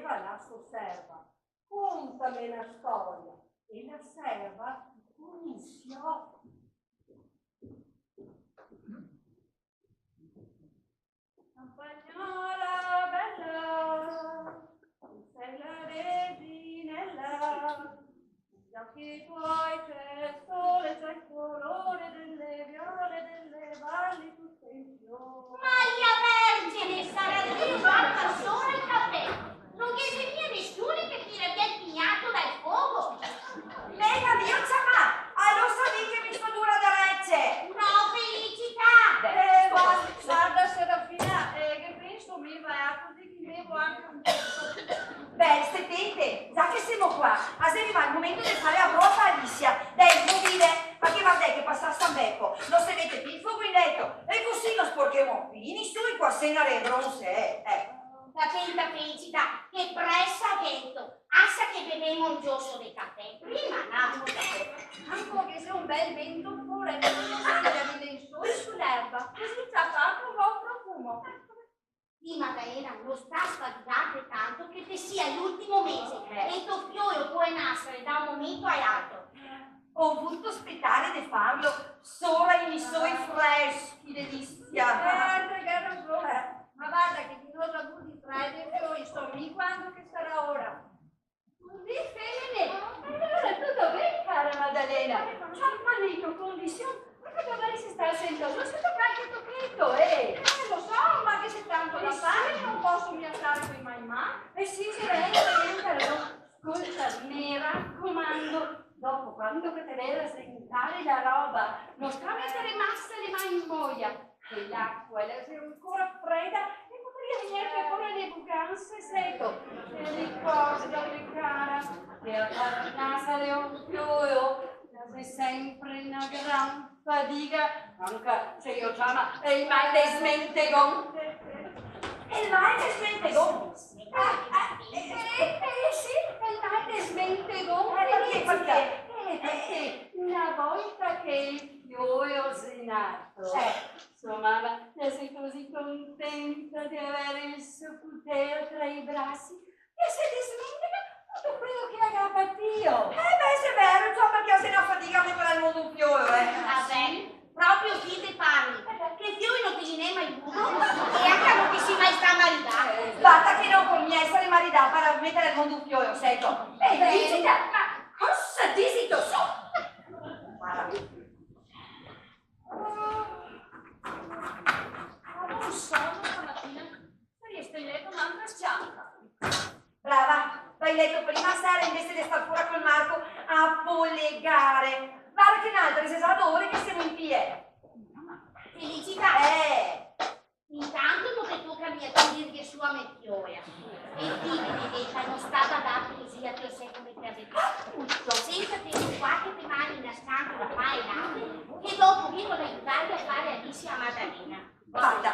diceva la sua serva: contami la storia. E la serva iniziò. Campagnola bella, sei la reginella, gli occhi tuoi c'è il sole, c'è il colore delle viole, delle valli tutte in fiore. Maria Vergine, sarà Dio fatta solo il caffè. Non chiede via nessuno che tira via il pignato dal fuoco. Venga, Dio, ciao! Allora sapevi che mi sto dura da recce! No, felicità! Guarda Serafina, che penso mi va così che bevo anche un po'. Beh, stettente, già che siamo qua, arriva il momento di fare la prova a Alicia. Dai, mobile, ma che va che passa a San Beppo? Non se mette più il fuoco in letto, e così non sporchiamo fini, su in qua sera bronze, Attenta felicità, che pressa detto. Assa che beviamo un giosso di caffè. Prima no. Anche che sia un bel vento fuori, non sente il sole sull'erba, così già fa un buon profumo. Sì, Maddalena, non sta sfaticando tanto che te sia l'ultimo mese e il tuo fiore può nascere da un momento all'altro. Ho voluto aspettare di farlo solo i suoi freschi, delizia. Che ragione. Ma guarda che chi non ha avuto freddo e fiori, sto lì quando che sarà ora. Di femmine, allora tutto bene, cara Maddalena. C'ho un pallito condizione, ma che magari si sta sentendo, non si tocca anche tocchetto, Lo so, ma che c'è tanto da fare, non posso mi stare qui mai. sì, però, ascolta, mi raccomando, dopo quando che te ne a sentare la roba, non sta a mettere massa le mani in boia, che l'acqua è ancora fredda e potrebbe venire fuori le bucanze secco. E ricordati, cara, che a casa di un fiore è sempre una gran fatica, anche se io chiamo il mal de smentegon. Il mal de smentegon? Sì, il mal de smentegon. Perché una volta che il fiore osinato, sua mamma sei così contenta di avere il suo potere tra i bracci che si dismentica tutto quello che aggrappa Dio. Se è vero, insomma, che se ne fatica a mettere al mondo un fiore, Vabbè, proprio chi te parli, che fiori non ti ne mai uno e anche non ti si mai sta maritato. Basta che non con essere maritata per mettere al mondo un fiore, sento. Felicità, ma cosa dici tu? Non sono stamattina, saresti in letto un'altra scianca. Brava, vai letto prima sera invece di star fuori col Marco a pollegare. Guarda che un'altra, se sa ore che siamo in piedi. Felicità! Intanto non ti tocca mia dirgli su a mettioia. E ti benedetta non stava dato così a te secolo di tutto, senza tenere qualche rimane nascando da qua e là, che dopo vengono ad aiutarvi a fare Alicia a Maddalena. Guarda,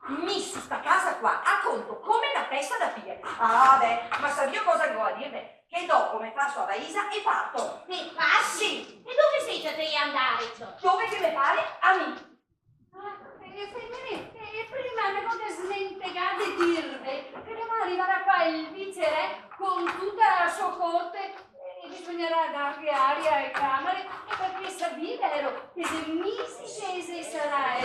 missi sta casa qua a conto come una testa da pie. Ah beh, ma sa io cosa devo a dirne? Che dopo mi faccio a Vaisa e parto. Che passi? Sì. E dove sei che devi andare? Dove che mi pare a me. Prima ne voglio smentegare di dirvi che domani arriverà qua il viceré con tutta la sua corte e bisognerà dargli aria ai camere perché sapete vero che se mi si scese sarai.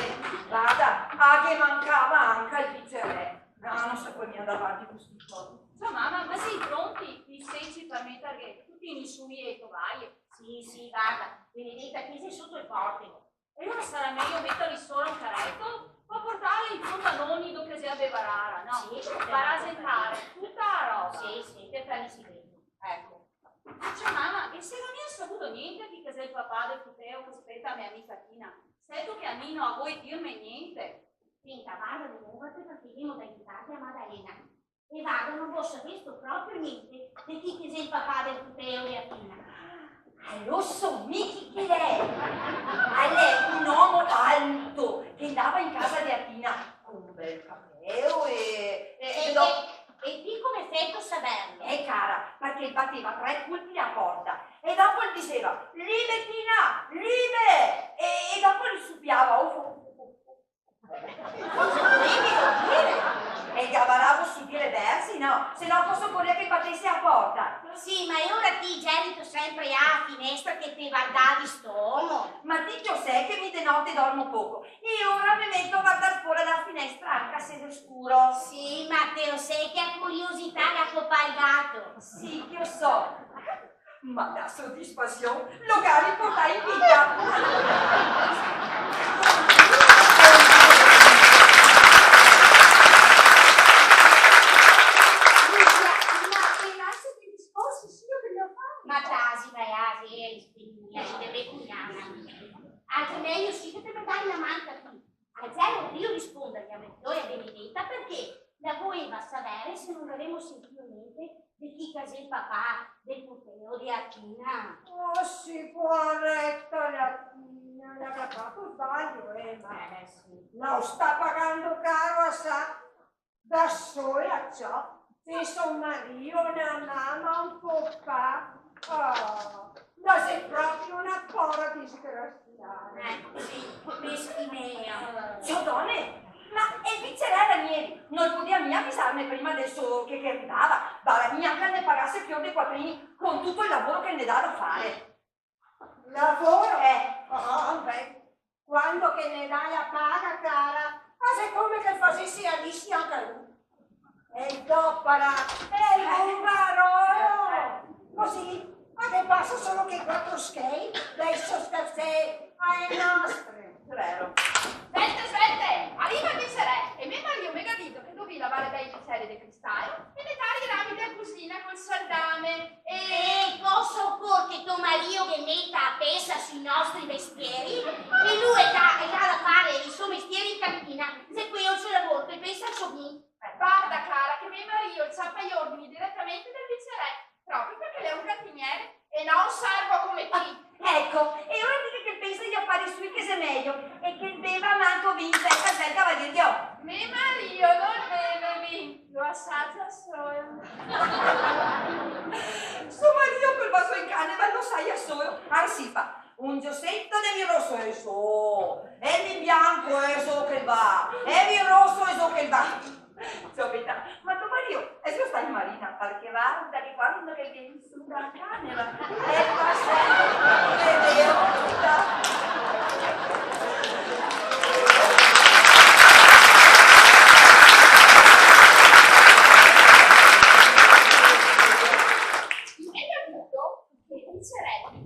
Guarda, che mancava anche il viceré. No, non so come andare avanti questi giorni. Ciao mamma, ma sei pronti? I seci per mettere tutti i sui e tovaglie? Sì, guarda, benedetta che sei sotto il portico. E allora sarà meglio metterli solo un carretto o portare i pantaloni dove si aveva rara, no? Sì, per rasentare tutta la roba. Sì, per farmi segreto. Ecco. Cioè mamma, e se non mi ha saputo niente di che sei il papà del Futeo che aspetta a mia amica Tina, sei tu che a me non vuoi dirmi niente? Senta, vada di nuovo perché vengo da aiutarti a Maddalena. E vada, non posso visto proprio niente di chi che sei il papà del Futeo e a Tina. Lo so, mica che lei. Lei è un uomo alto che andava in casa di Atina con un bel capello e di come effetto saperlo? Cara, perché batteva 3 colpi a porta e dopo gli diceva libe Tina, libe e dopo gli suppiava e gavaravo su dire versi, no, se no posso correre che battessi a porta. Sì, ma ora ti gelito sempre a finestra che ti guardavi st'uomo. Ma dico sai che mi de notte dormo poco e ora mi metto a guardare fuori dalla finestra anche se è scuro. Sì, Matteo, sei che ha curiosità da copalgato. Sì, che lo so. Ma la soddisfazione lo ga riporta in vita. Ma tasi, vai a vedere, spegnia, si deve cugnare. Anche meglio sì che te ne dai una manca qui. A zero io rispondo a Matteo e a Benedetta perché la voleva sapere se non avremo sentito niente di chi casa il papà, del puteo di Archina. Oh, sì, corretta la figlia, l'ha fatto sbaglio, ma Sì. lo sta pagando caro, sa, da sola ciò. Pensa un marito, una mamma, un papà. Oh, ma sei proprio una povera disgraziata. Sì, meschinea. Ciao donne, ma è vicerella ieri, non poteva mica avvisarmi prima del suo che arrivava, ma neanche ne pagasse più dei quattrini con tutto il lavoro che ne dà da fare. Lavoro? Oh, beh, quando che ne dai la paga, cara, ma sei come che facessi alissi anche lui. E il doppara, e il bulgaro. Così, ma che passa solo che quattro schei, dei sostanze ai nostri. Vero. Sente, arriva il viceré e mio marito mi ha detto che dovevi lavare dai bicchieri di cristallo e le dare i rami della cucina col saldame E posso occorre che tuo marito che metta a pesa sui nostri mestieri e lui è da fare il suo mestiere in cantina, se qui non ce lavoro, che pensa al suo punto. Guarda cara che mio marito ciappa gli ordini direttamente dal viceré proprio perché lei è un cantiniere e non servo come ti. Ecco, e ora dice che pensa di affari sui che sia meglio e che beva manco vinta e casetta va a dire io. Mio marito non beve vino, lo assaggia solo. Suo marito col vaso in canne, ma lo sai a solo. Arsipa, un giossetto di vino rosso e so, e di bianco e so che va, e di rosso e so che va. Sopita, ma tuo marito, e se sta in marina, perché guarda che quando che viene su da canne, e fa sempre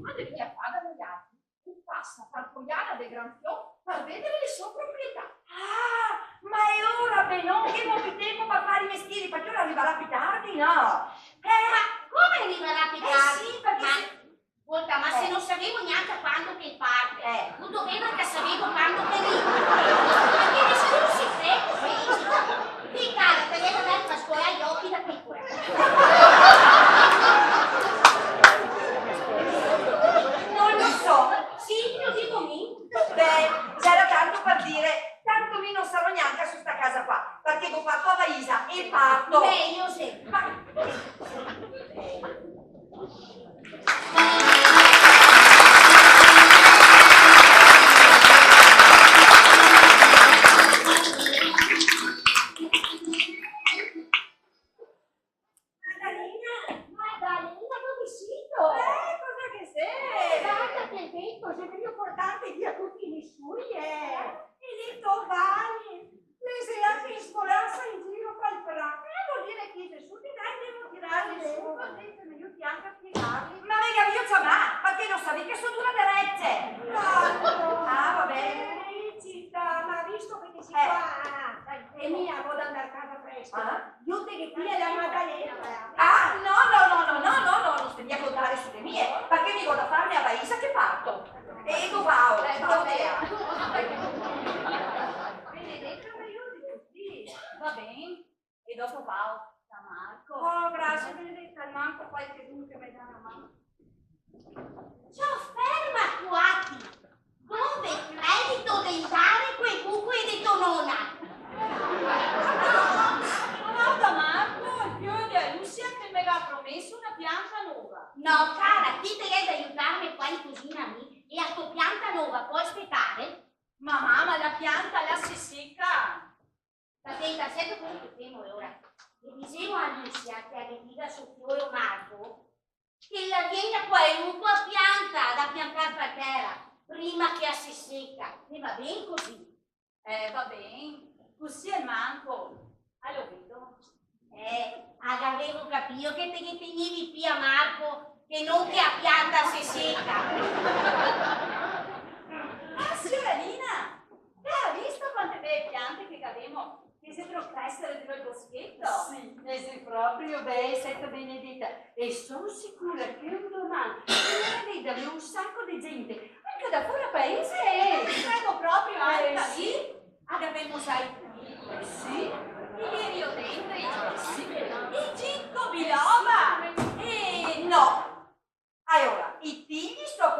quando viene a fare dagli altri, passa per fogliare del granfiò per vedere le sue proprietà. Ah, ma è ora non che non più tempo per fare i mestieri, perché ora arriverà più tardi, no? Ma come arriverà più tardi? Sì, perché Ascolta, ma se non sapevo neanche quando che parte, tu doveva che sapevo quando che arriva. Perché nessuno si frega, sì. Sì, cara, te ne aperta a scuola gli occhi da piccola. non lo so. Sì, lo dico mi. Beh, c'era tanto per dire, tanto mi non sarò neanche su sta casa qua, perché ho fatto a Vaisa e parto. Meglio se. Maddalena, dove sito? Cosa che sei? Guarda che detto, se devo portarti via tutti i suoi, E detto vai, le sei anche in scolarsa in giro per il prato. Vuol dire che se su di dai devo tirarli su, così che mi aiuti anche a piegarli. Ma venga io chiamare, perché non sapevi che sono dura derecce. Ah, va bene. Città, ma visto che ti si fa, e mia, vado al mercato presto. Io te che qui è la Maddalena. Ah, no, non stai a contare sulle mie, perché mi vado a farmi a Vaisa che parto. E tu va, Benedetta mi aiuti così. Va bene. E dopo va da Marco. Oh, grazie Benedetta, manco qualche uno che mi dà una mano. Ciao, ferma, quati. Dove credito dentare quei buco e detto nonna? Guarda Marco, il fiore di Lucia che mi aveva promesso una pianta nuova. No, cara, ti devi aiutarmi qua in cucina mi e a tua pianta nuova puoi aspettare? Ma mamma, la pianta la si secca. Attenta, sento quello che temo ora. e dicevo a Alicia che le dica su fiore Marco che la viene poi un po' pianta da piantare per terra prima che si secca. E va bene così. Va bene, così è manco. Lo vedo. Avevo capito che te ne tenevi più a Marco che non che a pianta si secca. Signorina, hai visto quante belle piante che abbiamo che sembrano crescere dentro il boschetto? Sì, e sei proprio bene, Santa Benedetta. E sono sicura che un domani vedere un sacco di gente, anche da fuori paese. Credo proprio anche sì. lì. Abbiamo sai Sì, i lirio dentri, sì, il gicco biloba. No. Allora, i tigli so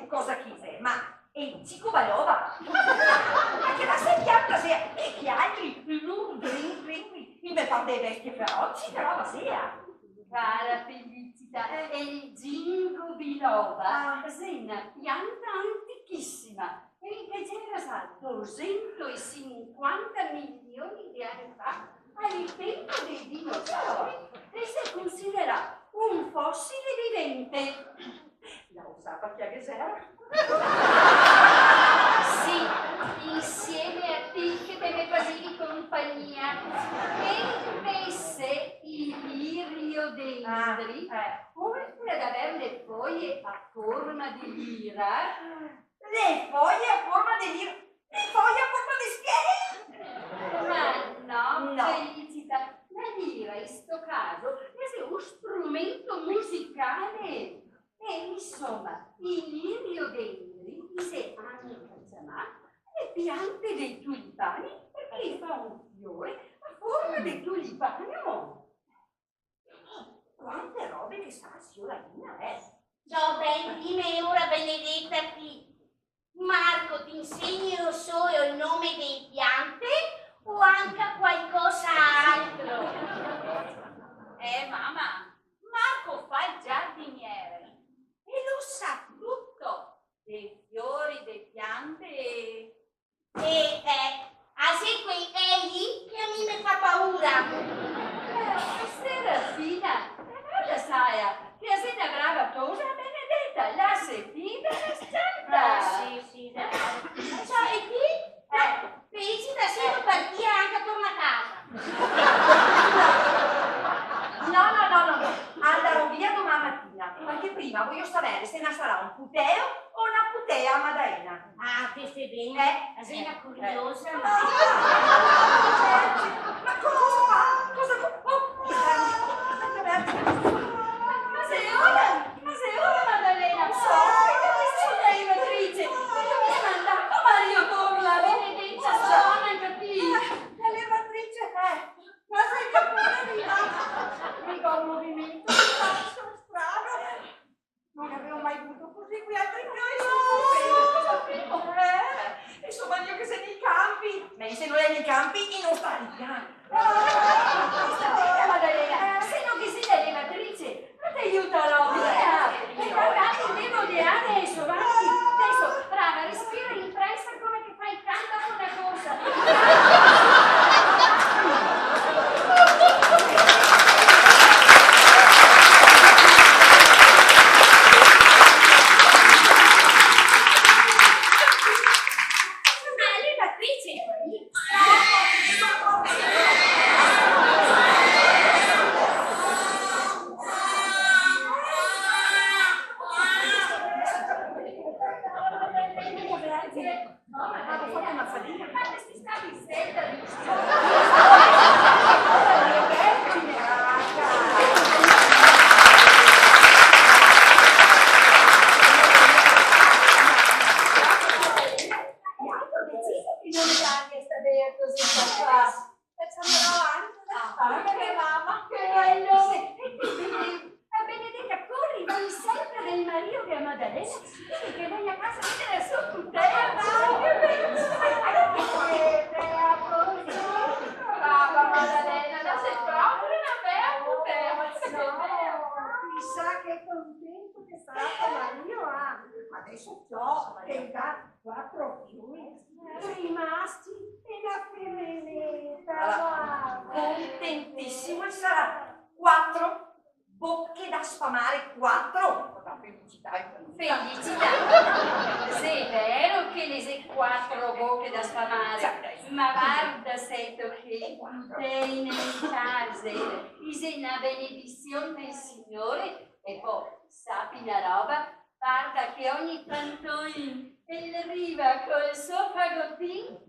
cosa chise, ma il cico balova? Ma che la sentiamo sia? E che altri? Il me fa dei bestie feroci, però la sia. cara Felicita, è il gingo biloba, è una pianta antichissima. E che c'era sa 250 milioni di anni fa, al tempo dei dinosauri, e si considera un fossile vivente. La usava chi è che c'era? Sì, insieme a te che te ne facevi compagnia. E invece i liriodendri, oltre ad avere le foglie a forma di lira, Le foglie a forma di lira? Le foglie a forma di spieghi? ma no, No. Felicita, la lira in sto caso è un strumento musicale. E insomma, i liriodendri si hanno chiamati le piante dei tulipani perché fa un fiore a forma di tulipano. Quante robe che sa signorina, So ben prima e ora Benedetta qui. Marco ti insegno solo il nome dei piante o anche qualcos'altro? Mamma, Marco fa il giardiniere e lo sa tutto dei fiori, delle piante Qui egli che a me mi fa paura. Serafina, guarda sai, che sei una brava cosa, Benedetta, la sentita e santa. Sì, Cioè, e qui? Felicita sempre per dire anche torna a casa. No. Andrò via domani mattina, perché prima voglio sapere se ne sarà un puteo o una putea a Maddalena. Questo è bene. Sei una curiosa. Ma cosa fa? Cosa fa? Ma sei ora, Maddalena? Lei, Matrice, dove è mandato Mario Torla? Benedetta, suona, capito? E l'evatrice ma sei capita mica un movimento di faccio strano. Non avevo mai avuto così qui a insomma io che sei nei campi. Ma se non è nei campi, non sta nei campi. Maddalena, se non che sei l'elevatrice, non ti aiuterò, via! E guardate, devo di adesso, avanti. Adesso, brava, respira in fretta come che fai canta con una cosa. Benedetta, corri, vai sempre del marito che a Maddalena, che vai a casa a vedere il suo putello. Brava Maddalena, la sei proprio una bella putello. Chissà che contento che sarà Mario. Adesso so che dà 4 fiumi rimasti e la femminetta, guarda. contentissimo e sarà 4 bocche da sfamare, 4. Felicità, se è vero che le sei 4 bocche da sfamare, ma guarda Seto che sei nelle case, sei una benedizione del Signore e poi sappi una roba, guarda che ogni tanto arriva col suo fagottino.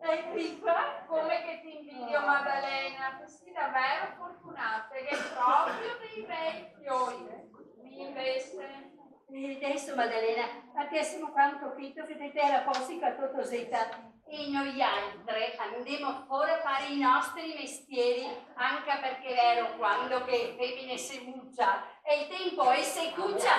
Ecco qua, come che ti invidio Maddalena, sei davvero fortunata, che è proprio dei bei fiori. Invece, e adesso Maddalena, adesso quanto capito che te era possica tutto zeta e noi altri andiamo fuori a fare i nostri mestieri, anche perché è vero quando che femmine si muccia e il tempo è se cuccia.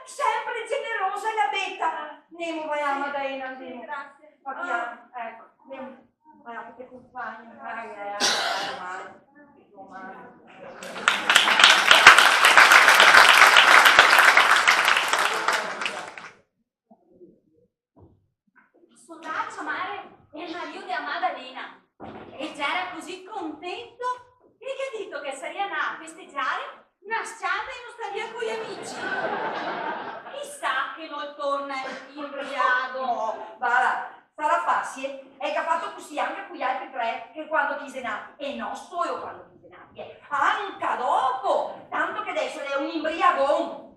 Sempre generosa la betta. Nemo vai a Maddalena, andiamo. Grazie. Ecco, andiamo. Vai a che ti compagni. Sono chiamare il marito di Maddalena e già era così contento che ha detto che sarebbe a festeggiare una sciata e non staria con gli amici. Chissà che non torna imbriaco. Guarda, sarà facile. E che ha fatto così anche con gli altri 3 che quando chiese nati. E non solo quando chiese nati, anche dopo. Tanto che adesso è un imbriagone.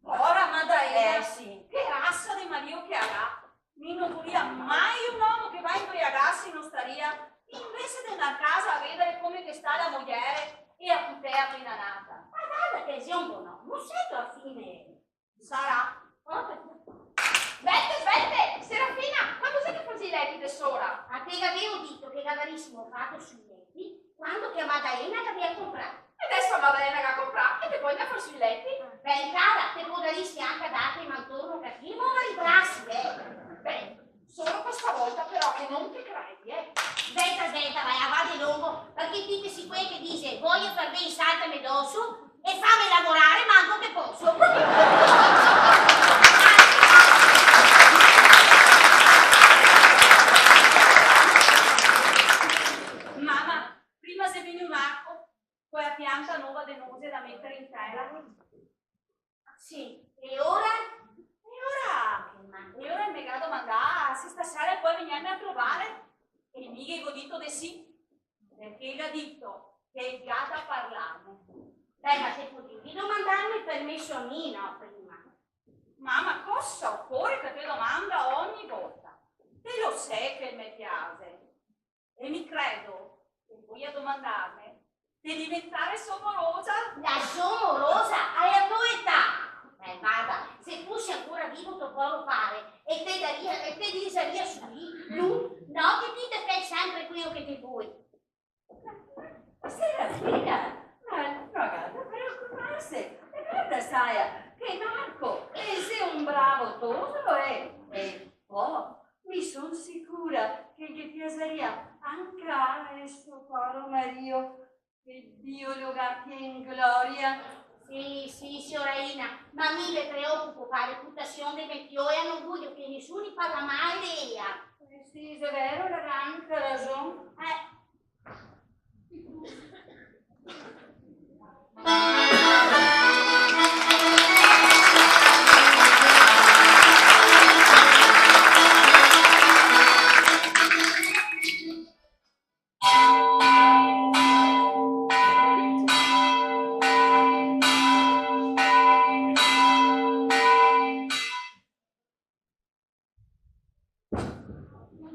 Ora Maddalena, Sì. che razza di marito che avrà? Non volia mai un uomo che va a imbriagarsi non staria invece di andare a casa a vedere come che sta la moglie e a poter appena nata. Ma guarda che sei un buon uomo, non sei tu alla fine. Sarà. Aspetta, Serafina, quando sei che fai i letti tesora? A te che avevo detto che l'avrissimo fatto sui letti quando che Maddalena l'aveva comprato. E adesso Maddalena che ha comprato e che poi ne fa sui letti? Beh, cara, te potresti anche dare ma torno cattivo, ma ribrassi, Beh, solo questa volta però che non ti credi, Aspetta, vai avanti lungo, perché dite si quel che dice voglio far bene saltami addosso e fammi lavorare manco che posso. Mamma, prima se viene un arco, poi a pianta nuova di nose da mettere in terra. Sì, e ora? E ora il negato mandà se stasera e poi venirmi a trovare e mica ho detto di sì, perché ha detto che è il gatto a parlarne. Beh, ma se potevi domandarmi il permesso a me, no, prima. Mamma, cosa occorre che ti domanda ogni volta? Te lo sai che mi piace. E mi credo che vuoi a domandarmi di diventare somorosa. La somorosa, hai la tua età. Guarda, se fossi ancora vivo te può fare e te diceria su lì, tu, no, che dite che è sempre quello che ti vuoi. Serafina, ma ragazza, preoccuparsi. Guarda, sai, che Marco, sei un bravo toso e poi mi sono sicura che gli piaceria anche a questo caro Mario, che Dio lo gatti in gloria. Sì, signorina, ma mi le preoccupo fare reputazione di Mettioia, non voglio che nessuno parla mai di ella. Sì, è vero, ha anche ragione.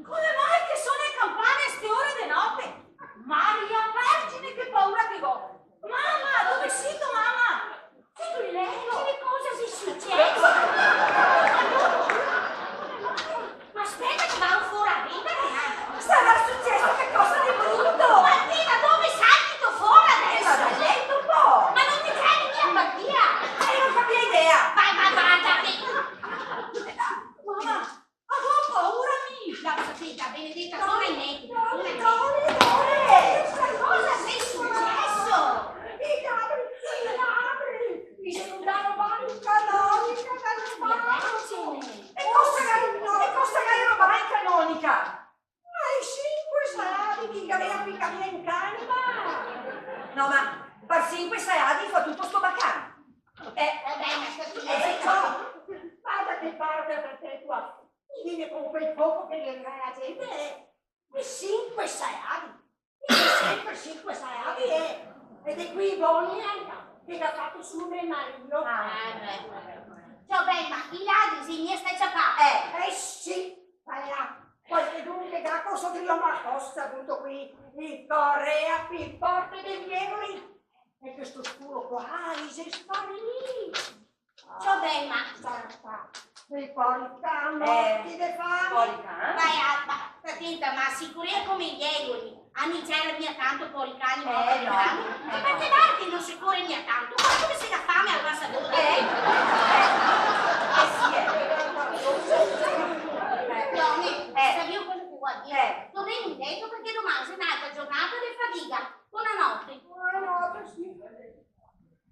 Come mai che sono le campane a ste ore di notte? 5-6 anni fa tutto sto baccano. Guarda che parla per te qua. Viene con quel poco che gli arriva la gente e 5-6 anni. Sempre 5-6 anni ed è qui Bonnie che l'ha fatto su nel marino. Cioè, beh, ma i ladri si mi stai ciapando. Sì, vai là. Qualche dunque da cosa di Roma Costa venuto qui in Corea, il porte dei miei. E questo scuro qua, si sparì. Cioè, beh, ma... Dei porcanotti de fame. Vai, Alba, attenta, ma sicurezza come gli egoli. Anni c'era mia tanto fuori cani morti di fame. E perché l'arte non si cura mia tanto? Ma come se la fame ambassadore? Donne, sapevi cosa ti vuoi dire? Dovremmo detto perché domani è un'altra giornata di fatica. Buonanotte. Buonanotte, sì.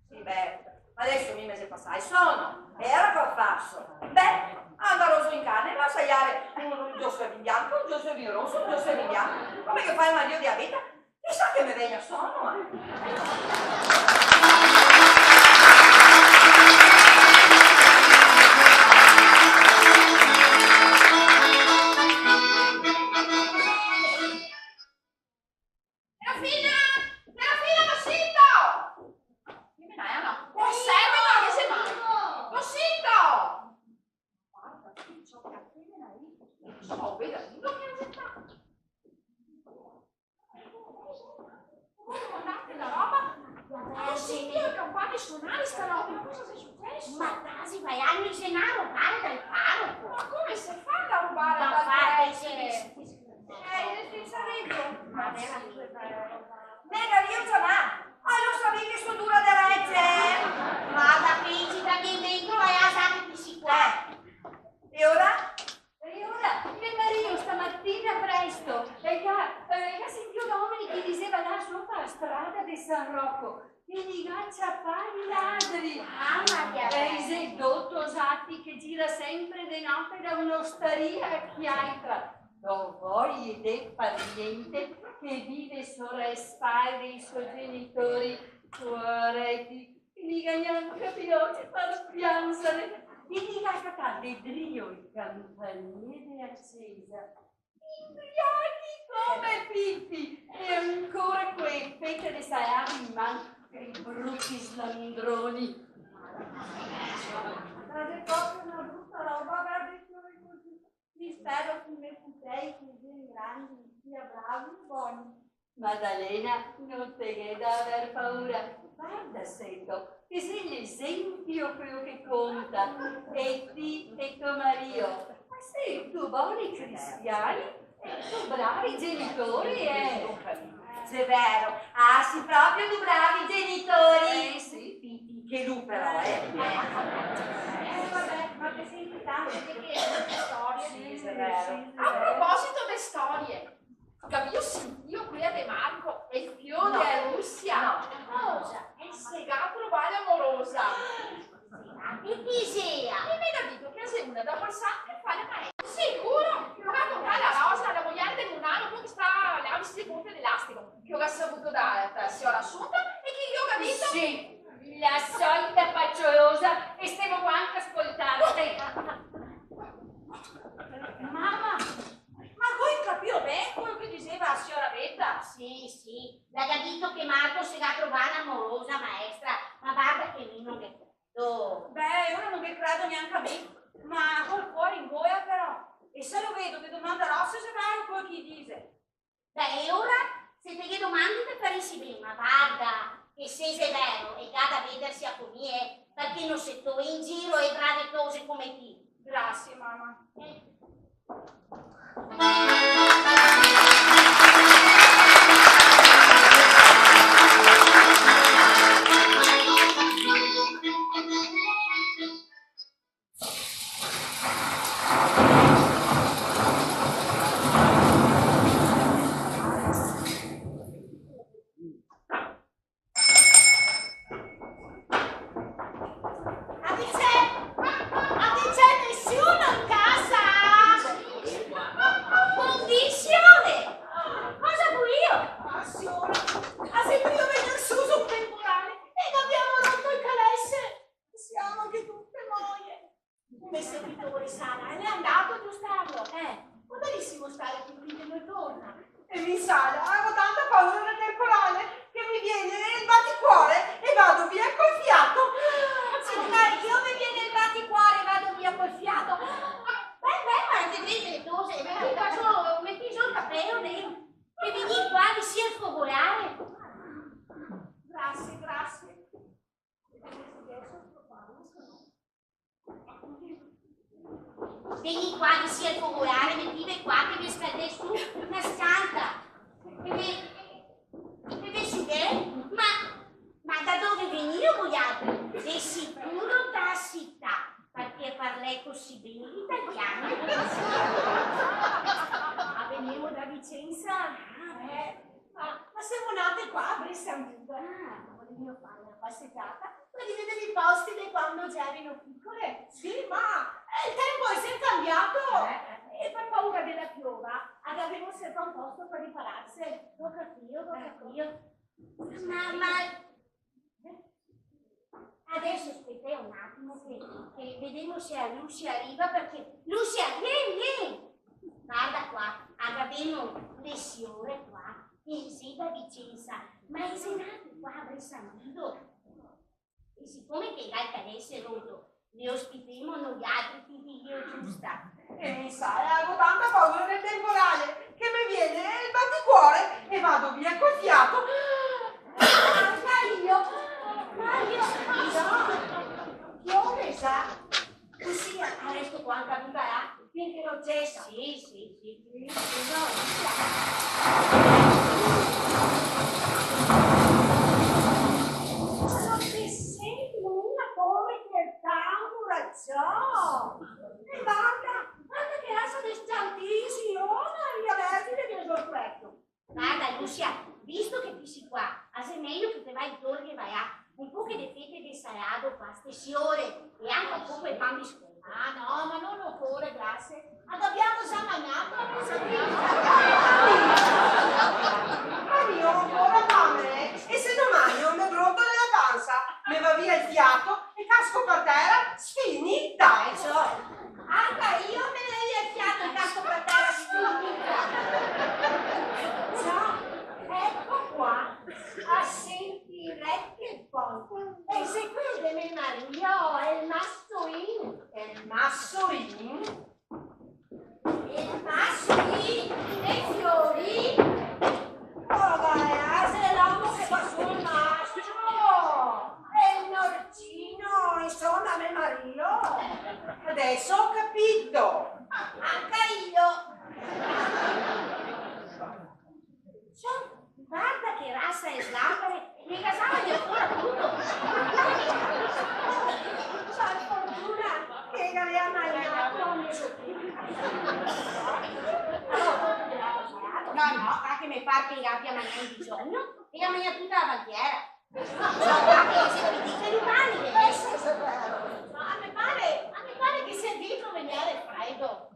Sì, beh, adesso mi mese passai sono, era per farso. Beh, andrò su in carne, va a sagliare un giosco di bianco, un giosco di rosso, un giosco di bianco. Come che fai il maglio di abita? Chissà che mi venga sono, Ma quasi vai anni se ne rubare dal parroco. Ma come si fa da rubare Da dal fare preside? Il sareggio. Ma Mega io già lo sapevi che sono dura da regge? Ma da principe che dentro vai a sapere di sicuro. E ora? E ora, mio marito stamattina presto, e che sentì un uomo che diceva là sopra la strada di San Rocco, che gli caccia a fare i ladri. Mamma mia. E il dotto Satti che gira sempre di notte da un'osteria a chiatra. Non voglio del pariente che vive sulle spalle dei suoi genitori, suoretti, che gli gagnano capioci per piangere. E gli caccia di drio il campanile accesa. Imbriachi come Pippi! E ancora quei pette di saiari in mano, quei brutti slandroni. È proprio una brutta roba, guardi così. Mi spero che mi futei così grandi, sia bravi e buoni. Maddalena, non te che da aver paura. Guarda, sento, che sei l'esempio quello che conta. E ti e tuo marito. Ma sei tu buoni cristiani e tu bravi genitori, Se è vero. Ah, sì, proprio tu bravi genitori. sì. Pippi, che lu però, Vabbè, ma che senti tanto che storie Sì, se è vero. A proposito delle storie, io sentio qui a De Marco e il fiore a Russia. Cosa? Il segato uguale amorosa. E chi sia? E mi ha detto che se una dopo il sangue fa la maestra. Sicuro? Lo va a comprare la Rosa, la mogliare del Lunano, che sta alle avessi punte d'elastico, che ora saputo da signora Assunta e che io ho capito. Sì, la solita pacciolosa e stiamo qua anche ascoltando. Mamma, ma voi capito bene quello che diceva la signora Betta? Sì, l'ha capito che Marco si va a trovare un'amorosa maestra, ma guarda che io non ne credo. Beh, ora non vi credo neanche a me, ma col cuore in goia però. E se lo vedo che domanderò se è vero quello che dice. Beh, e ora se te che domandi te faresti bene, ma guarda che se è vero e cada vedersi a comie, perché non sei tu in giro e brave cose come ti. Grazie, mamma. A chi c'è nessuno in casa? Vieni qua, non sia il focolare, mettimi qua che mi scalde su una stanza. E mi su che? Ma da dove venivo voi altri? Di sicuro da città, perché parlei così bene l'italiano. Ma venivo da Vicenza? Ma siamo nate qua a Bressanone. Volevo fare una passeggiata per rivedere i posti di quando già erano piccole. Sì, ma il tempo è sempre cambiato. E per paura della piova avevamo sempre un posto per ripararsi. Lo capio. Ma adesso aspettai un attimo che vediamo se a Lucia arriva, perché Lucia, vieni! Guarda qua, abbiamo le signore qua, che si da Vicenza, ma è nato qua a Bressanone. E siccome che l'altra adesso è rotto, li ospitiamo noi altri figlio giusta. E sai, avevo tanta paura del temporale che mi viene il batticuore e vado via col fiato. Mario, Fiore sa, Così adesso qua anche arriverà. finché non cessa. Sì. Non ti senti una come che tambura ciò. E guarda che assa di stantissimo, Maria Vergine che sorpreso. Guarda Lucia, visto che ti si qua, è meglio che te vai intorno e vai a un po' che le fette di salato qua, stesse ore, e anche un po' quel pan di scuola. Ah no, ma non occorre, grazie. Abbiamo già mangiato, non sappiamo. Ma io ho ancora fame e se domani non mi brodo nella panza, mi va via il fiato e casco per terra, finita. Anche io me ne via il fiato e casco per terra ecco qua a sentire che poi. E se quello di Mario è il massoino. Il massoin? Il massoino e fiori. Oh vai, se l'uomo che va sul mastro. E il norcino, insomma, me Mario. Adesso ho capito. Anche io. Guarda che razza è slambere, mi casava di ancora tutto. Per fortuna che le ha mangiato. No, fa che mi pare che abbia mangiato di giorno e ha mangiato tutta la bandiera. Che se lo dice domani deve essere. Ma mi pare che sia dietro venire freddo.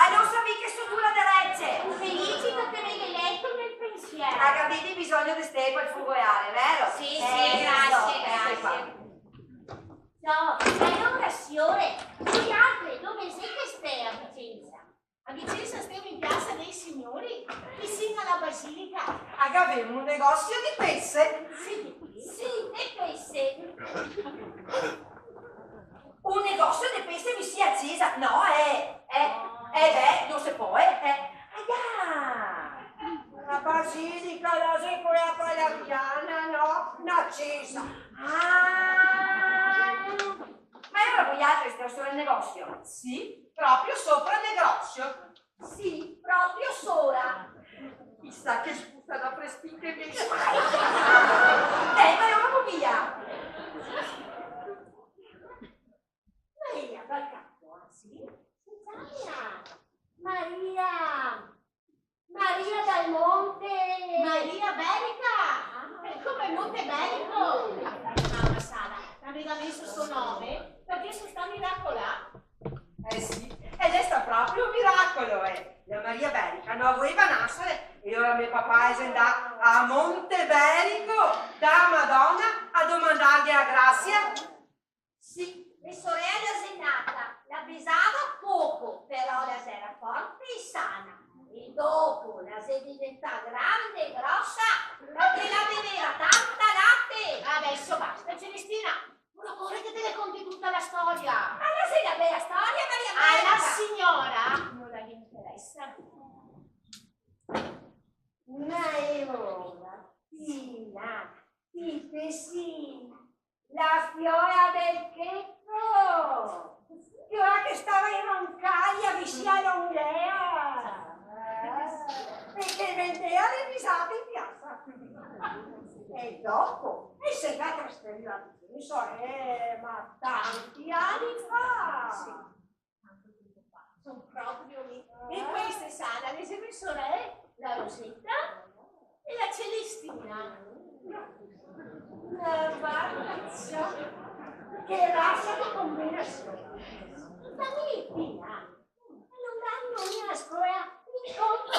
Non sapevi che sono dura di regge. Felici perché mi hai letto nel pensiero. Ha capito bisogno di ste per fugoiare, vero? Sì, grazie. No, allora signore, voi altri dove siete stai a Vicenza? A Vicenza stiamo in piazza dei signori, vicino alla basilica. Avevamo un negozio di pezze. Sì, e queste? Un negozio di pezze mi si è accesa. No, non si può, La basilica, la sequoia palapiana, no, l'accesa. Ma allora voi altri stiamo solo nel negozio? Sì, proprio sopra il negozio. Sì, proprio sola. Chissà che sputa da prestite che ma io vado via. Maria, dal capo, sì? Maria dal Monte. Maria Berica! Come Monte Berico! Mamma Sara, aveva messo suo nome perché sono sta miracola. Sì, ed è sta proprio un miracolo, La Maria Berica non voleva nascere e ora mio papà è andato a Monteberico da Madonna a domandargli la grazia. Sì, le sorelle è nata, la besava poco, però la era forte e sana. E dopo la si è diventata grande e grossa e la beveva tanta latte. Adesso basta, Celestina. Non vorrei che te ne conti tutta la storia. Allora sei la bella storia, Maria Alla Berica. signora non la interessa. Ma è ora, Tina, dite sì, la fiora del checco. che ora che stava in Roncaglia vicino a Longhea, e che vendeva le risate in piazza. E dopo è stata trasferita ma tanti anni fa. Sono proprio lì. E queste sale le sorelle, la Rosetta e la Celestina. Mannaggia, che razza di combinazione. La mia figlia non danno una scuola in conto.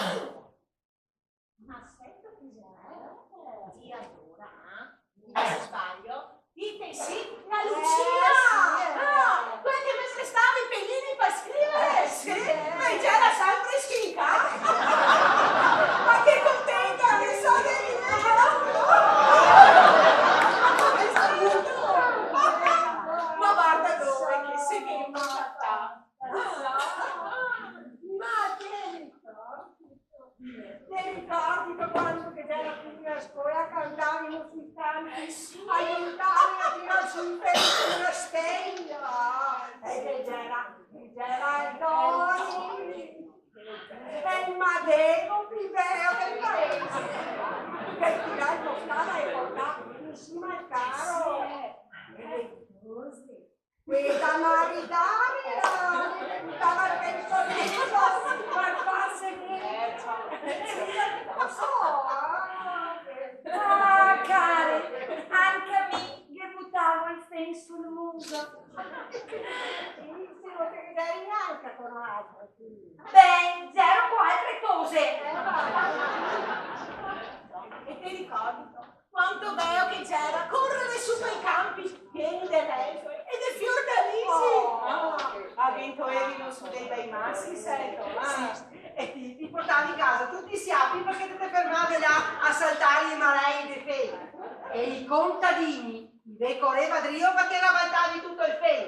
Ma sento cos'è? Ti adora, se sbaglio? Dite sì, la Lucia! Sì, Quella che mi prestava i pennini per scrivere! sì, ma già la sempre scritta. Ma che contenta che sono Ma guarda dove che sei venuta! Ma ti ricordi che quando che era qui a scuola cantavamo sui campi, aiutavi a tirare su un pezzo di una stella? E che c'era il Toni, e il Madero più vero del paese, che tirava il postale e portava insieme al carro. E le cose. E da maritare stava il personaggio per farsi lo so, Care, anche a me che buttavo il fen sul muso. benissimo che eri anche con altro. Ben, zero qua altre cose. E ti ricordi quanto bello che c'era correre su quei campi pieni di erbe e di fiordalisi! Ha vinto Elino su dei bei massi, sento. E ti portavi in casa tutti i siapi perché te fermavi là a saltare i malai dei fei. E i contadini ti correva drio perché ravantavi tutto il fei.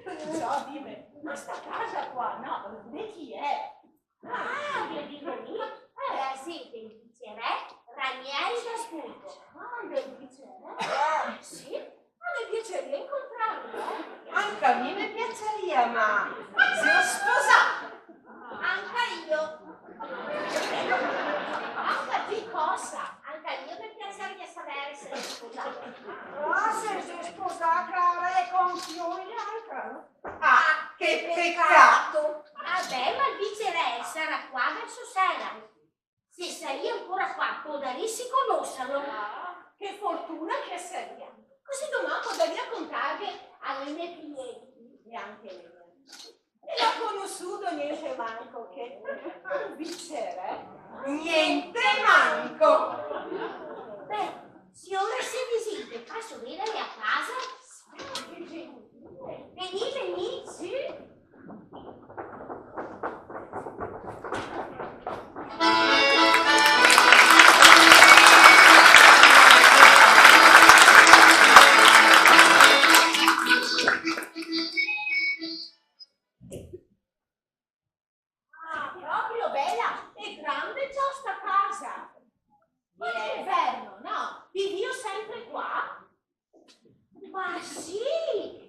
Però dimmi, ma sta casa qua, no? Di chi è? Ah, io dico lì, sì, del viceré Ranieri d'Asburgo. Ah, del piacere? Sì? Ma mi piacerebbe incontrarlo, Anche a me mi piacerebbe, ma se ho sposato. Anche io. Anche di cosa? Anche io mi piacerebbe sapere se è sposato. Ah, se si sposata e con fiori anche. Ah, che peccato! Vabbè, ma il viceré sarà qua verso sera. Se sei ancora qua, potresti conoscerlo. Che fortuna che sei! Così domani potrei raccontarvi alle mie figlie e anche le mie. E l'ho conosciuto niente manco che un viceré. Niente manco! Beh, se ora si visite, faccio vedere a casa. Che gentile! Veni. Sì? Ah, proprio bella e grande già sta casa. Ma d'inverno, no? Vivi io sempre qua? Ma sì,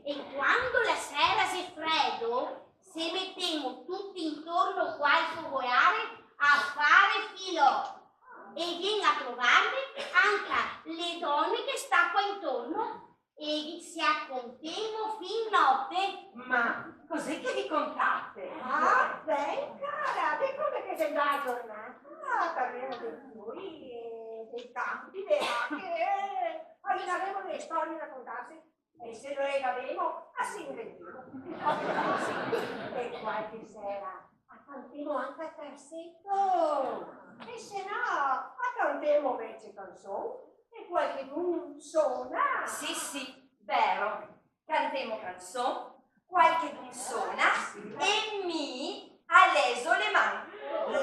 e quando la sera si freddo, se mettiamo tutti intorno qua al focolare a fare filo. E vieni a trovarmi anche le donne che sta qua intorno e si accontemo fin notte. Ma cos'è che vi contate? Ah, beh, cara, di come che sei la giornata? Parliamo dei fiori, dei campi, delle vacche, avremo delle storie da raccontarsi e se noi le avremo, si inventiamo. E qualche sera accantiamo anche a terzetto. E se no, accantiamo invece canzoni e qualche suona. Sì, vero. Cantemo canzone, qualche suona e mi ha leso le mani.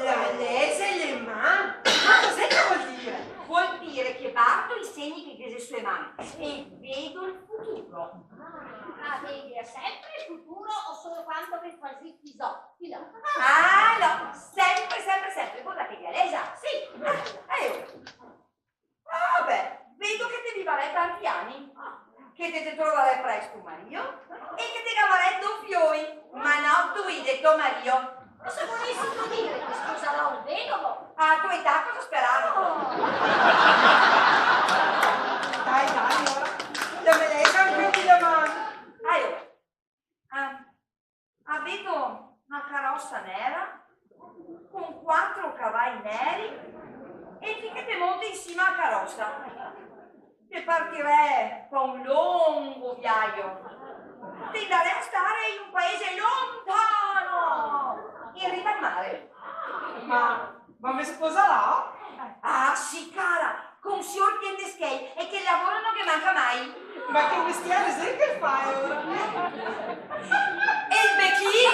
La lese le mani? Ma cos'è che vuol dire? Vuol dire che batto i segni che chiese sulle mani e vedo il futuro. Ah, vedi, è sempre il futuro o solo quando per farsi filo? Ah no, sempre, guardate che è lesa. Sì, vabbè, vedo che te vivarai tanti anni, che te trovare presto un marito e che te cavarai tu hai detto Mario. Cosa volessi dire che sposerò un vedovo? A tua età cosa speravi? Dai, ora. Da me lei anche di domani. Allora, avevo una carrozza nera con 4 cavalli neri e finché monte in cima alla carrozza che partirei con un lungo viaggio e andare a stare in un paese lontano in riva al mare. Ma mi sposerà? Ah sì cara, con signor Tiendeschei e che lavoro non che manca mai. Ma che mestiere sei che fai ora? E il becchino?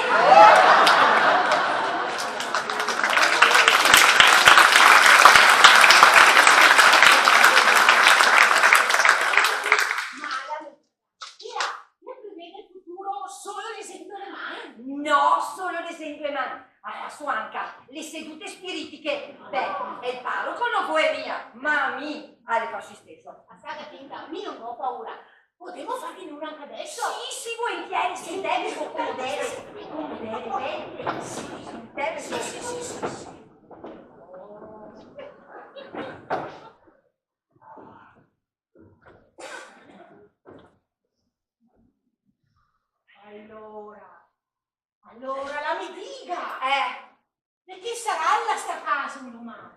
No, solo le sedute mani. Adesso anche le sedute spiritiche. Beh, e il parroco non può mia, ma a me alle faccio stesso. State attenta, io non ho paura. Potevo farne una anche adesso? Sì, volentieri, se deve concludere. Sì. Allora la mi dica. Perché Sarà la sta casa un umano?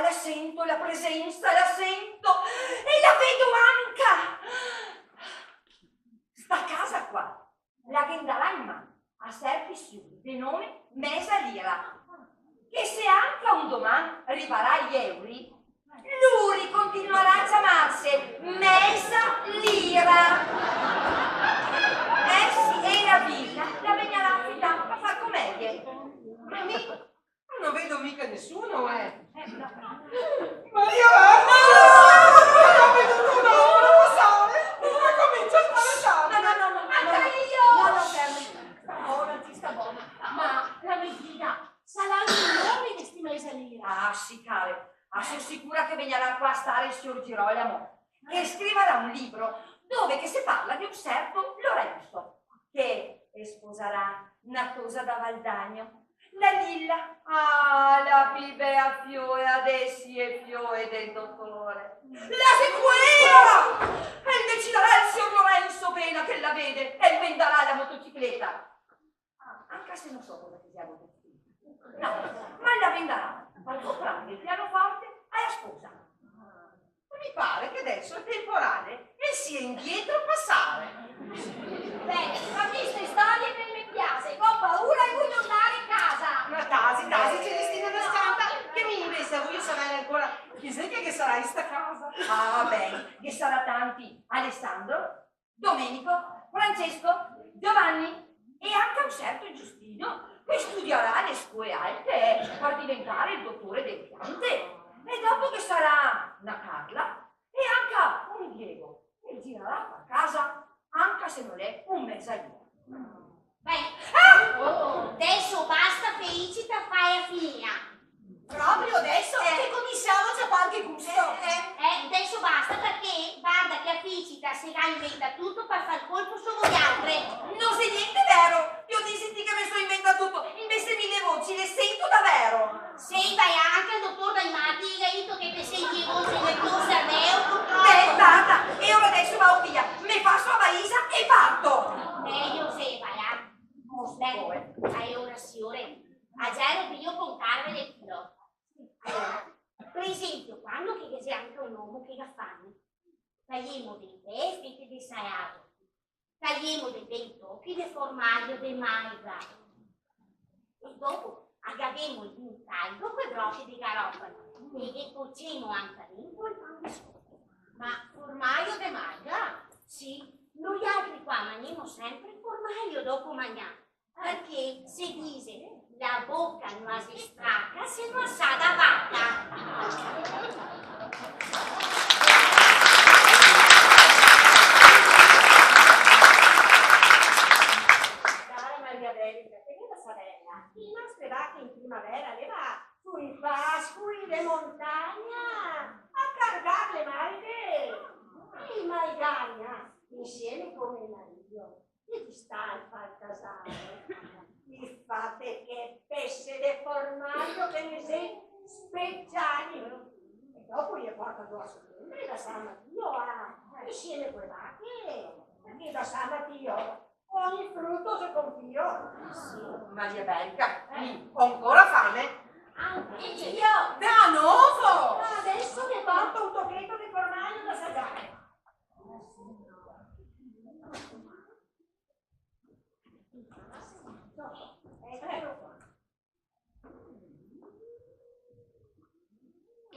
la sento la presenza, la sento e la vedo anche. Sta casa qua, la venderà in mano a servizio di nome Mesa Lira, che se anche un domani arriverà gli euro, lui continuerà a chiamarsi Mesa Lira. Sì, e la villa la venirà affidata a far commedie. Ma non vedo mica nessuno, No. Ma io non ho veduto un uomo passare e comincio a spaventare. No. Anche io! No, fermi. Ora ti sta buona. Ma la mi dica, saranno i nomi di sti mesa lira? Ah, sì, care. Sono sicura che venirà qua a stare il signor Girolamo e scriverà un libro dove che si parla di un certo Lorenzo che sposerà una cosa da Valdagno. La Lilla, la più bella fiore adesso è fiore del dottore. La sequela! E deciderà il signor Lorenzo Pena che la vede e venderà la motocicletta. Anche se non so cosa che sia la motocicletta. No, ma la venderà per comprare il pianoforte alla sposa. Mi pare che adesso è temporale e sia indietro passare. Beh, ma queste storie non mi piace, ho paura e voglio andare in casa. Ma tasi, Celestina Nascanta, che mi invece voglio sapere ancora chi sei che sarà in sta casa. Ah, beh, che sarà tanti. Alessandro, Domenico, Francesco, Giovanni e anche un certo Giustino che studierà alle scuole alte per diventare il dottore delle piante. E dopo che sarà una Carla e anche un Diego che girerà per casa anche se non è un mesalino. Adesso basta Felicita, fai a finire. Proprio adesso che cominciamo a qualche gusto. Adesso basta perché guarda che a Felicita si inventa tutto per far colpo su voi altri. Non sei niente vero! Io ti senti che mi sono inventato tutto, invece mille voci le sento davvero! Sei vai anche al dottor Daimati e hai detto che ti senti voce del tuo cervello purtroppo. Beh, guarda, e ora adesso vado via, mi passo a valisa e parto! Io sei vai a Beh, hai ora signore, a già io con Carmine e Filo. Allora, per esempio, quando che c'è anche un uomo che la fanno, tagliamo dei vestiti di salato, tagliamo dei tocchi di formaggio di maiza e dopo aggaviamo il intaglio con i brocchi di garofano e cuociamo anche dentro il pan di sopra. Ma formaggio di maiza? Sì, noi altri qua mangiamo sempre il formaggio dopo mangiare, perché si dice la bocca non si stracca se non sa da vacca. Cara Maria Verica, che la sorella, in ospedale in primavera le va sui pascoli di montagna a caricare le maniche. E Maigagna, insieme con il marito, che ti sta al casare. Mi fate che pezzi di formaggio che ne sei speciali. E dopo gli porto addosso sempre da San Matteo insieme con le vacche. Perché da San Matteo ogni frutto si confio. Maria Belga, ho ancora fame. Anche io. Da nuovo! Adesso mi porto un tocchetto di formaggio da assaggiare. Eccolo qua.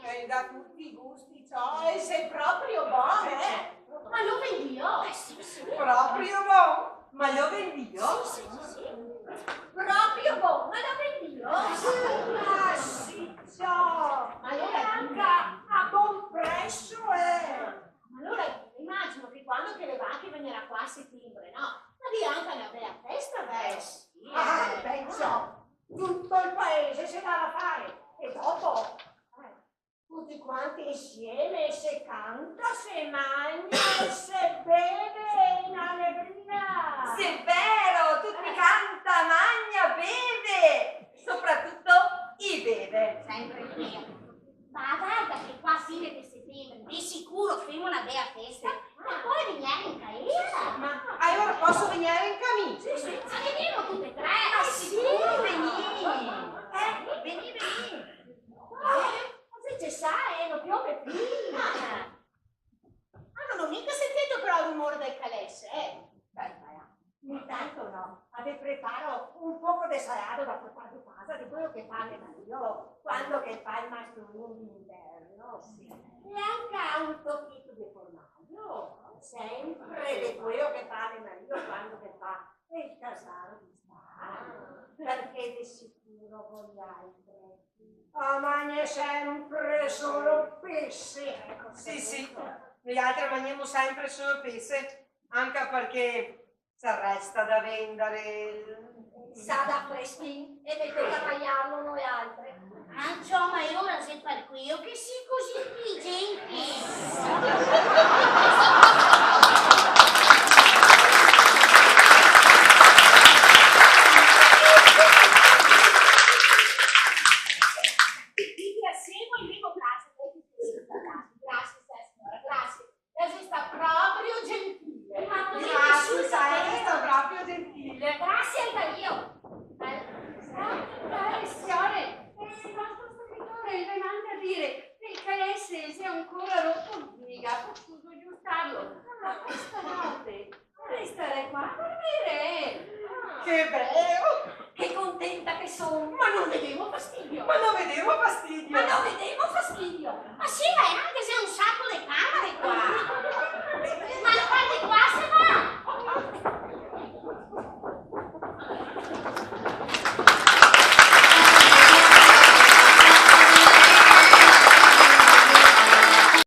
Hai da tutti i gusti, e sei proprio buono, Ma lo vendi io? Proprio buono! Ma lo vendi io? Proprio buono, ma lo vendi io? Ah sì, ciao! Ma allora Anche a buon prezzo, Allora immagino che quando che le vacche venirà qua a settembre, no? Ma di anche una bella festa, vero? Ah, penso, tutto il paese si dà da fare. E dopo, tutti quanti insieme, se canta, se mangia, e se beve in allegria. Sì, è vero! Tutti canta, magna, beve! Soprattutto i beve. Sempre vero. Ma guarda che qua a fine di settembre di sicuro facciamo una bella festa e poi veniamo in caera. Ma allora posso venire in camicia? Sì, ma veniamo tutte e tre. Veni! Se ci sai, non piove più. Non ho mica sentito però il rumore del calesse, Intanto no, vi preparo un poco di salato da portare a casa, di quello che fa mio marito quando che fa il mascherino d'inverno, sì. E anche un tocchetto di formaggio, sempre di quello che fa mio marito quando che fa il casaro di sta, perché di sicuro voi altri. Mangia sempre solo pesce, ecco. Sì, noi altri mangiamo sempre solo pesce, anche perché se resta da vendere. Sa da freschi e mi tocca tagliarlo noi altri. Insomma, ma ora sei per qui, io che sei così intelligenti. Che bello! Che contenta che sono! Ma non vedevo fastidio! Ma non vedevo fastidio! Ma non vedevo